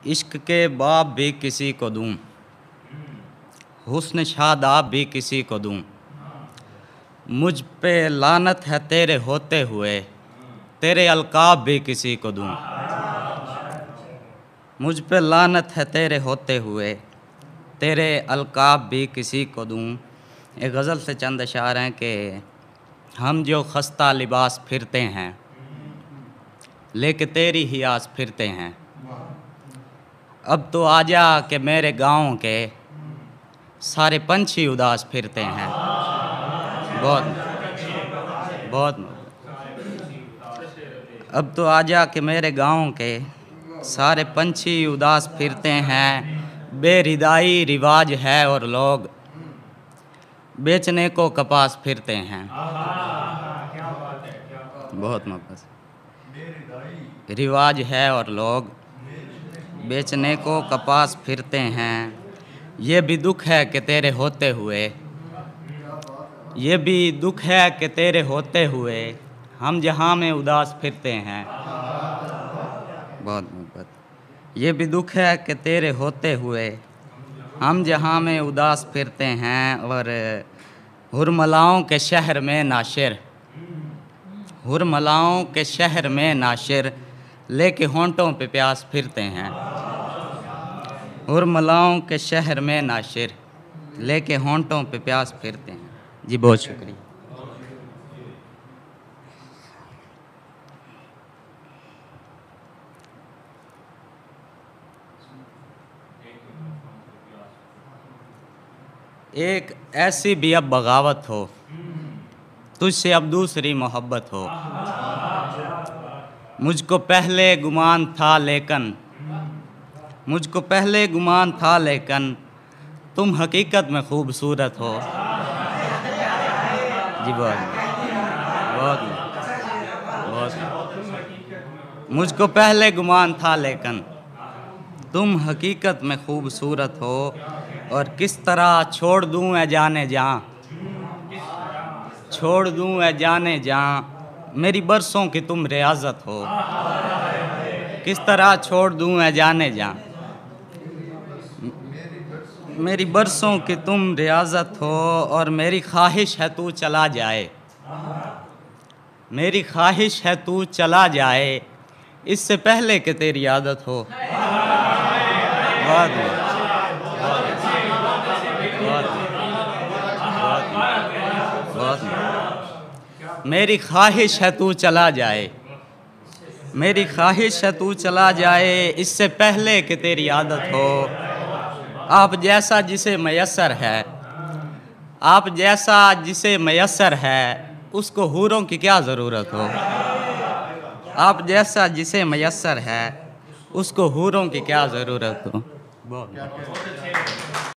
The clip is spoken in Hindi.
इश्क के बाब भी किसी को दूं, हुस्न शादाब भी किसी को दूं। मुझ पे लानत है तेरे होते हुए, तेरे अलकाब भी किसी को दूं। मुझ पे लानत है तेरे होते हुए, तेरे अलकाब भी किसी को दूं। एक गज़ल से चंद अशार हैं कि हम जो खस्ता लिबास फिरते हैं, लेके तेरी ही आस फिरते हैं। अब तो आजा कि मेरे गाँव के सारे पंछी उदास फिरते हैं। बहुत बहुत अब तो आजा कि मेरे गाँव के सारे पंछी उदास फिरते हैं। बेरिदाई रिवाज है और लोग बेचने को कपास फिरते हैं। बहुत मोहब्बत रिवाज है और लोग बेचने को कपास फिरते हैं। ये भी दुख है कि तेरे होते हुए, ये भी दुख है कि तेरे होते हुए हम जहाँ में उदास फिरते हैं। बहुत मोहब्बत ये भी दुख है कि तेरे होते हुए हम जहाँ में उदास फिरते हैं। और हुरमलाओं के शहर में नाशिर, हुरमलाओं के शहर में नाशिर लेके होंठों पे प्यास फिरते हैं। हुरमलाओं के शहर में नाशिर लेके होंठों पे प्यास फिरते हैं। जी बहुत शुक्रिया। एक ऐसी भी अब बगावत हो, तुझसे अब दूसरी मोहब्बत हो। मुझको पहले गुमान था लेकिन, मुझको पहले गुमान था लेकिन तुम हकीकत में खूबसूरत हो। जी बहुत बहुत बहुत मुझको पहले गुमान था लेकिन तुम हकीकत में खूबसूरत हो। और किस तरह छोड़ दूँ ए जाने जहाँ, छोड़ दूँ ए जाने जहाँ मेरी बरसों की तुम रियाज़त हो। किस तरह छोड़ दूँ ए जाने जहाँ मेरी बरसों की तुम रियाज़त हो। और मेरी ख्वाहिश है तू चला जाए, मेरी ख्वाहिश है तू चला जाए इससे पहले कि तेरी आदत हो। बहुत मेरी ख्वाहिश है तू चला जाए, मेरी ख्वाहिश है तू चला जाए इससे पहले कि तेरी आदत हो। आप जैसा जिसे मयस्सर है, आप जैसा जिसे मयस्सर है उसको हूरों की क्या ज़रूरत हो। आप जैसा जिसे मयस्सर है उसको हूरों की क्या ज़रूरत हो। बहुत